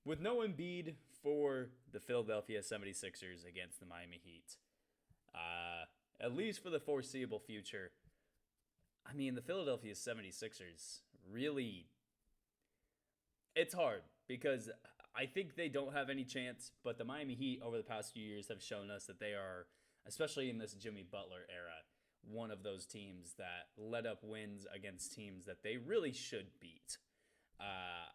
With no Embiid for the Philadelphia 76ers against the Miami Heat, uh, at least for the foreseeable future, I mean, the Philadelphia 76ers really, it's hard because I think they don't have any chance, but the Miami Heat over the past few years have shown us that they are, especially in this Jimmy Butler era, one of those teams that let up wins against teams that they really should beat. Uh,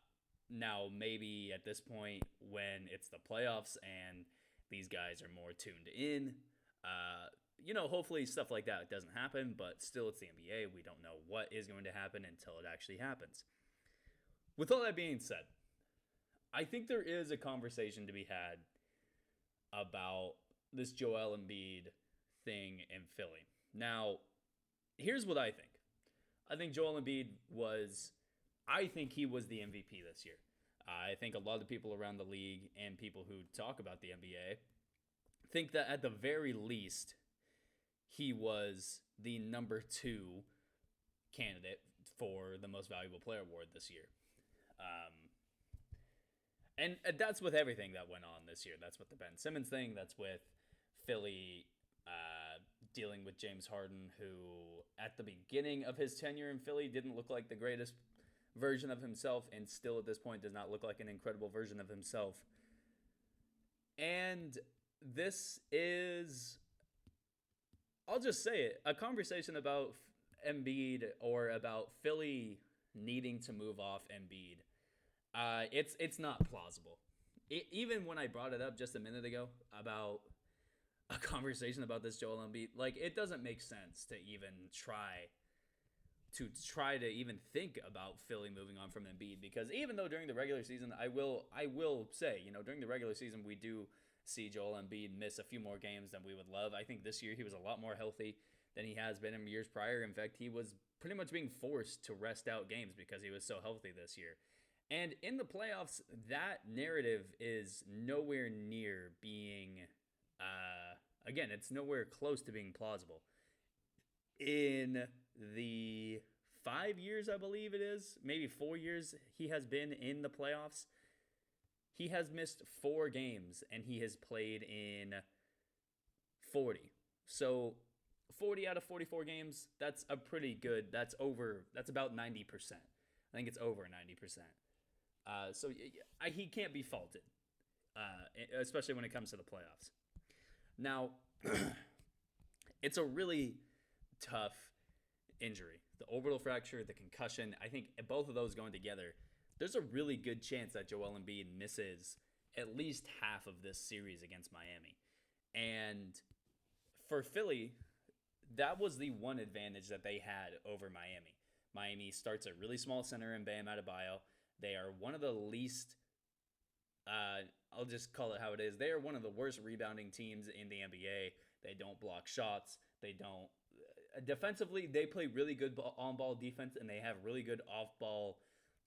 Now, maybe at this point, when it's the playoffs and these guys are more tuned in, hopefully stuff like that doesn't happen, but still, it's the NBA. We don't know what is going to happen until it actually happens. With all that being said, I think there is a conversation to be had about this Joel Embiid thing in Philly. Now, here's what I think. I think Joel Embiid was I think he was the MVP this year. I think a lot of the people around the league and people who talk about the NBA think that at the very least, he was the number two candidate for the most valuable player award this year. And that's with everything that went on this year. That's with the Ben Simmons thing. That's with Philly dealing with James Harden, who at the beginning of his tenure in Philly didn't look like the greatest version of himself, and still at this point does not look like an incredible version of himself. And this is, I'll just say it, a conversation about Embiid or about Philly needing to move off Embiid. It's not plausible. Even when I brought it up just a minute ago about a conversation about this Joel Embiid, like, it doesn't make sense to even try to even think about Philly moving on from Embiid, because even though during the regular season, I will say, during the regular season we do see Joel Embiid miss a few more games than we would love. I think this year he was a lot more healthy than he has been in years prior. In fact, he was pretty much being forced to rest out games because he was so healthy this year. And in the playoffs, that narrative is nowhere near being, again, it's nowhere close to being plausible. In the 5 years, I believe it is, maybe 4 years he has been in the playoffs, he has missed 4 games and he has played in 40. So 40 out of 44 games, that's a pretty good, that's about 90%. I think it's over 90%. So he can't be faulted, especially when it comes to the playoffs. Now, it's a really tough injury. The orbital fracture, the concussion, I think both of those going together, there's a really good chance that Joel Embiid misses at least half of this series against Miami. And for Philly, that was the one advantage that they had over Miami. Miami starts a really small center in Bam Adebayo. They are one of the least, I'll just call it how it is. They are one of the worst rebounding teams in the NBA. They don't block shots. They don't. Defensively, they play really good on-ball defense, and they have really good off-ball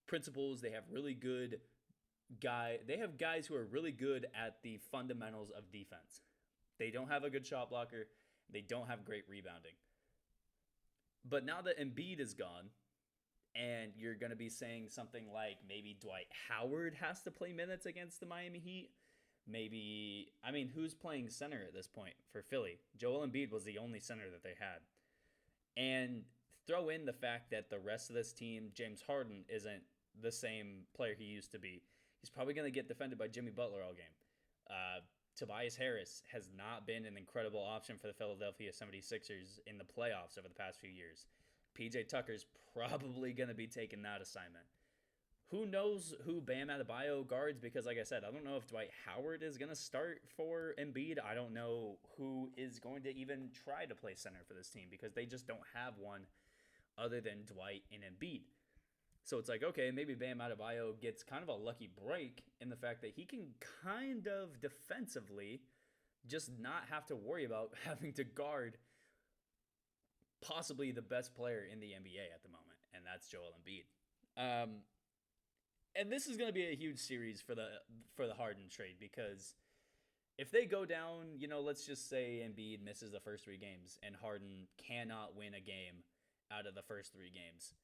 principles. They have really good They have guys who are really good at the fundamentals of defense. They don't have a good shot blocker. They don't have great rebounding. But now that Embiid is gone, and you're going to be saying something like maybe Dwight Howard has to play minutes against the Miami Heat. Maybe, I mean, who's playing center at this point for Philly? Joel Embiid was the only center that they had. And throw in the fact that the rest of this team, James Harden, isn't the same player he used to be. He's probably going to get defended by Jimmy Butler all game. Tobias Harris has not been an incredible option for the Philadelphia 76ers in the playoffs over the past few years. PJ Tucker's probably going to be taking that assignment. Who knows who Bam Adebayo guards? Because, like I said, I don't know if Dwight Howard is going to start for Embiid. I don't know who is going to even try to play center for this team because they just don't have one other than Dwight and Embiid. So it's like, okay, maybe Bam Adebayo gets kind of a lucky break in the fact that he can kind of defensively just not have to worry about having to guard possibly the best player in the NBA at the moment, and that's Joel Embiid. And this is going to be a huge series for the Harden trade, because if they go down, let's just say Embiid misses the first 3 games and Harden cannot win a game out of the first 3 games,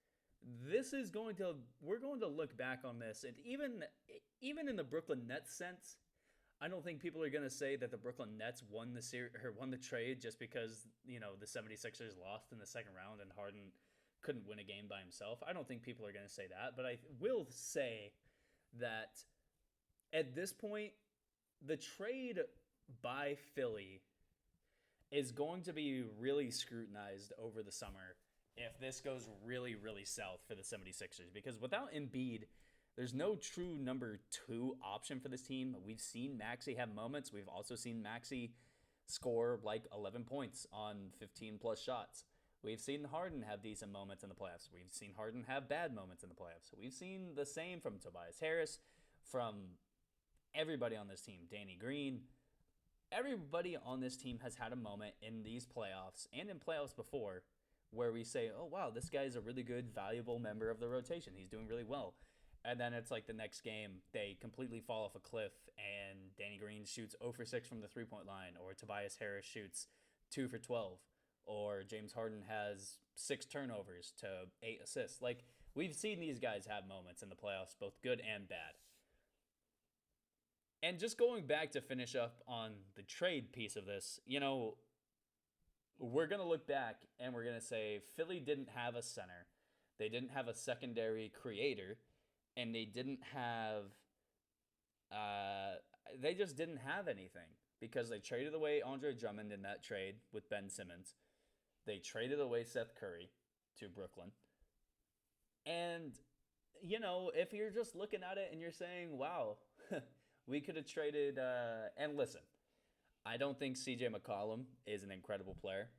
this is going to we're going to look back on this, and even in the Brooklyn Nets sense, I don't think people are going to say that the Brooklyn Nets won the or won the trade just because, the 76ers lost in the second round and Harden couldn't win a game by himself. I don't think people are going to say that, but I will say that at this point, the trade by Philly is going to be really scrutinized over the summer if this goes really, really south for the 76ers. Because without Embiid, there's no true number two option for this team. We've seen Maxey have moments. We've also seen Maxey score like 11 points on 15 plus shots. We've seen Harden have decent moments in the playoffs. We've seen Harden have bad moments in the playoffs. We've seen the same from Tobias Harris, from everybody on this team, Danny Green. Everybody on this team has had a moment in these playoffs and in playoffs before where we say, oh, wow, this guy's a really good, valuable member of the rotation. He's doing really well. And then it's like the next game, they completely fall off a cliff and Danny Green shoots 0 for 6 from the three-point line, or Tobias Harris shoots 2 for 12, or James Harden has 6 turnovers to 8 assists. Like, we've seen these guys have moments in the playoffs, both good and bad. And just going back to finish up on the trade piece of this, we're going to look back and we're going to say Philly didn't have a center. They didn't have a secondary creator. And they didn't have, they just didn't have anything because they traded away Andre Drummond in that trade with Ben Simmons. They traded away Seth Curry to Brooklyn. And, if you're just looking at it and you're saying, wow, we could have traded, and listen, I don't think CJ McCollum is an incredible player.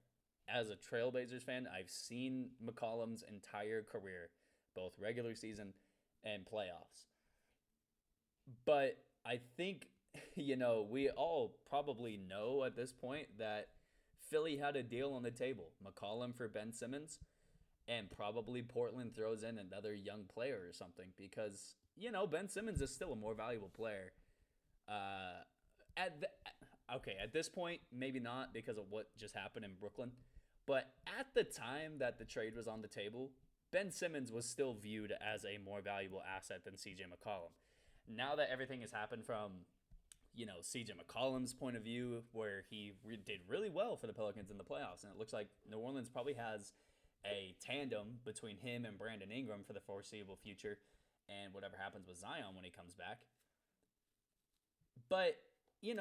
As a Trailblazers fan, I've seen McCollum's entire career, both regular season and playoffs. But I think, we all probably know at this point that Philly had a deal on the table. McCollum for Ben Simmons, and probably Portland throws in another young player or something because, Ben Simmons is still a more valuable player. At this point, maybe not because of what just happened in Brooklyn. But at the time that the trade was on the table, Ben Simmons was still viewed as a more valuable asset than CJ McCollum. Now that everything has happened from, CJ McCollum's point of view, where he did really well for the Pelicans in the playoffs, and it looks like New Orleans probably has a tandem between him and Brandon Ingram for the foreseeable future, and whatever happens with Zion when he comes back. But, you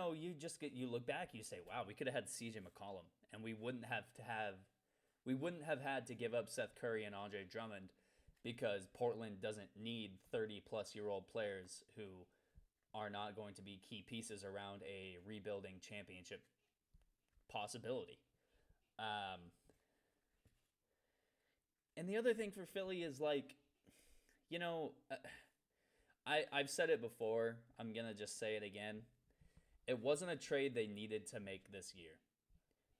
look back, you say, wow, we could have had CJ McCollum, and we wouldn't have had to give up Seth Curry and Andre Drummond because Portland doesn't need 30-plus-year-old players who are not going to be key pieces around a rebuilding championship possibility. And the other thing for Philly is, I've said it before. I'm going to just say it again. It wasn't a trade they needed to make this year.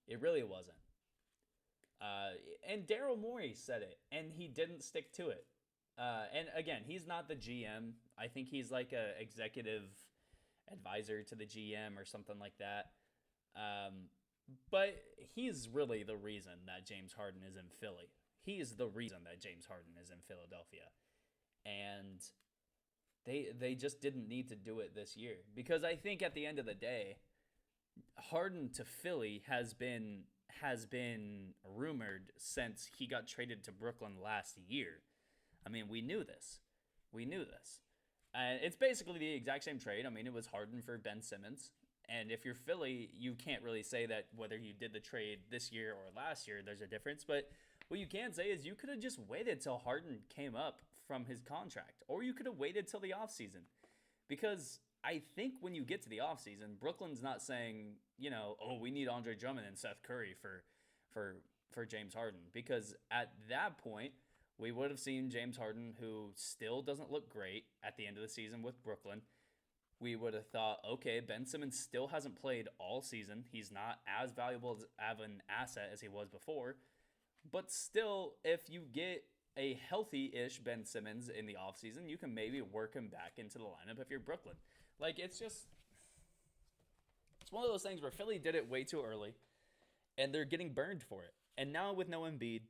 It really wasn't. And Daryl Morey said it, and he didn't stick to it. And again, he's not the GM. I think he's like a executive advisor to the GM or something like that. But he's really the reason that James Harden is in Philly. He is the reason that James Harden is in Philadelphia. And they just didn't need to do it this year. Because I think at the end of the day, Harden to Philly has been rumored since he got traded to Brooklyn last year. I mean, we knew this. And it's basically the exact same trade. I mean, it was Harden for Ben Simmons. And if you're Philly, you can't really say that whether you did the trade this year or last year, there's a difference. But what you can say is you could have just waited till Harden came up from his contract. Or you could have waited till the offseason. Because I think when you get to the offseason, Brooklyn's not saying, oh, we need Andre Drummond and Seth Curry for James Harden. Because at that point, we would have seen James Harden, who still doesn't look great at the end of the season with Brooklyn. We would have thought, okay, Ben Simmons still hasn't played all season. He's not as valuable of an asset as he was before. But still, if you get a healthy-ish Ben Simmons in the offseason, you can maybe work him back into the lineup if you're Brooklyn. It's one of those things where Philly did it way too early, and they're getting burned for it. And now with no Embiid,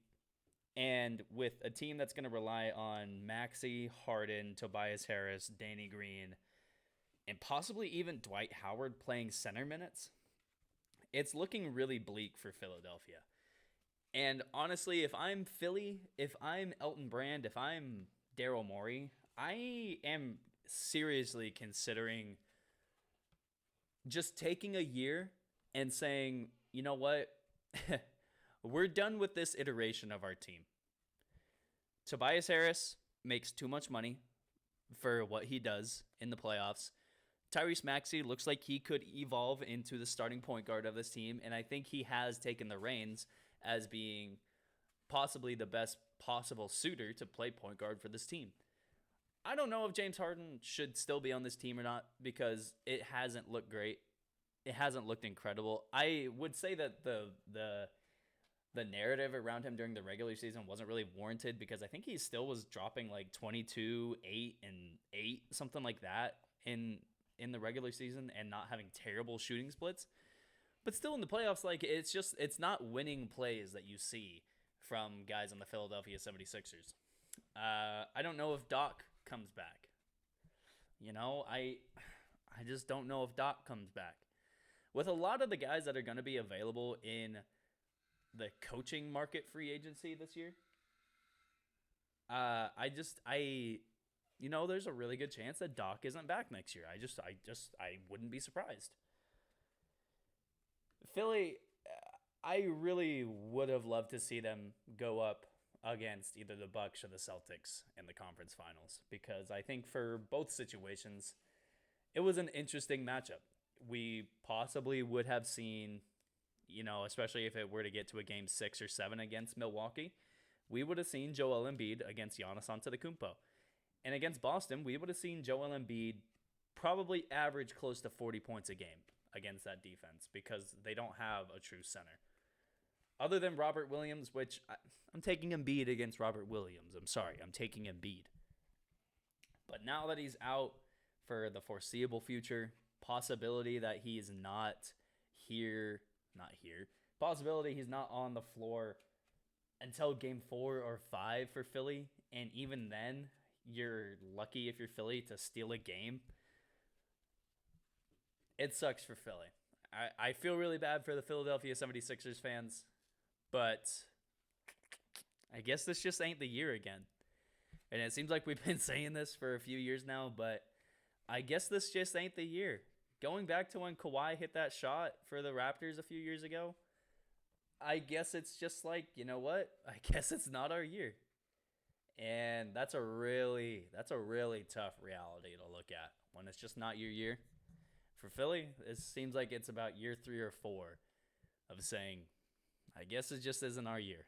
And with a team that's going to rely on Maxey, Harden, Tobias Harris, Danny Green, and possibly even Dwight Howard playing center minutes, it's looking really bleak for Philadelphia. And honestly, if I'm Philly, if I'm Elton Brand, if I'm Daryl Morey, I am seriously considering just taking a year and saying, you know what? We're done with this iteration of our team. Tobias Harris makes too much money for what he does in the playoffs. Tyrese Maxey looks like he could evolve into the starting point guard of this team, and I think he has taken the reins as being possibly the best possible suitor to play point guard for this team. I don't know if James Harden should still be on this team or not because it hasn't looked great. It hasn't looked incredible. I would say that the narrative around him during the regular season wasn't really warranted because I think he still was dropping like 22, 8, and 8, something like that in the regular season and not having terrible shooting splits. But still in the playoffs, like it's not winning plays that you see from guys on the Philadelphia 76ers. I don't know if Doc comes back. I just don't know if Doc comes back. With a lot of the guys that are going to be available in the coaching market free agency this year, there's a really good chance that Doc isn't back next year. I wouldn't be surprised. Philly, I really would have loved to see them go up against either the Bucks or the Celtics in the conference finals because I think for both situations, it was an interesting matchup. We possibly would have seen, especially if it were to get to a game 6 or 7 against Milwaukee, we would have seen Joel Embiid against Giannis Antetokounmpo. And against Boston, we would have seen Joel Embiid probably average close to 40 points a game against that defense because they don't have a true center. Other than Robert Williams, which I'm taking Embiid against Robert Williams. I'm sorry, I'm taking Embiid. But now that he's out for the foreseeable future, possibility that he's not here, possibility he's not on the floor until game 4 or 5 for Philly. And even then, you're lucky if you're Philly to steal a game. It sucks for Philly. I feel really bad for the Philadelphia 76ers fans, but I guess this just ain't the year again. And it seems like we've been saying this for a few years now, but I guess this just ain't the year. Going back to when Kawhi hit that shot for the Raptors a few years ago, I guess it's just like, you know what? I guess it's not our year. And that's a really tough reality to look at when it's just not your year. For Philly, it seems like it's about year 3 or 4 of saying, I guess it just isn't our year.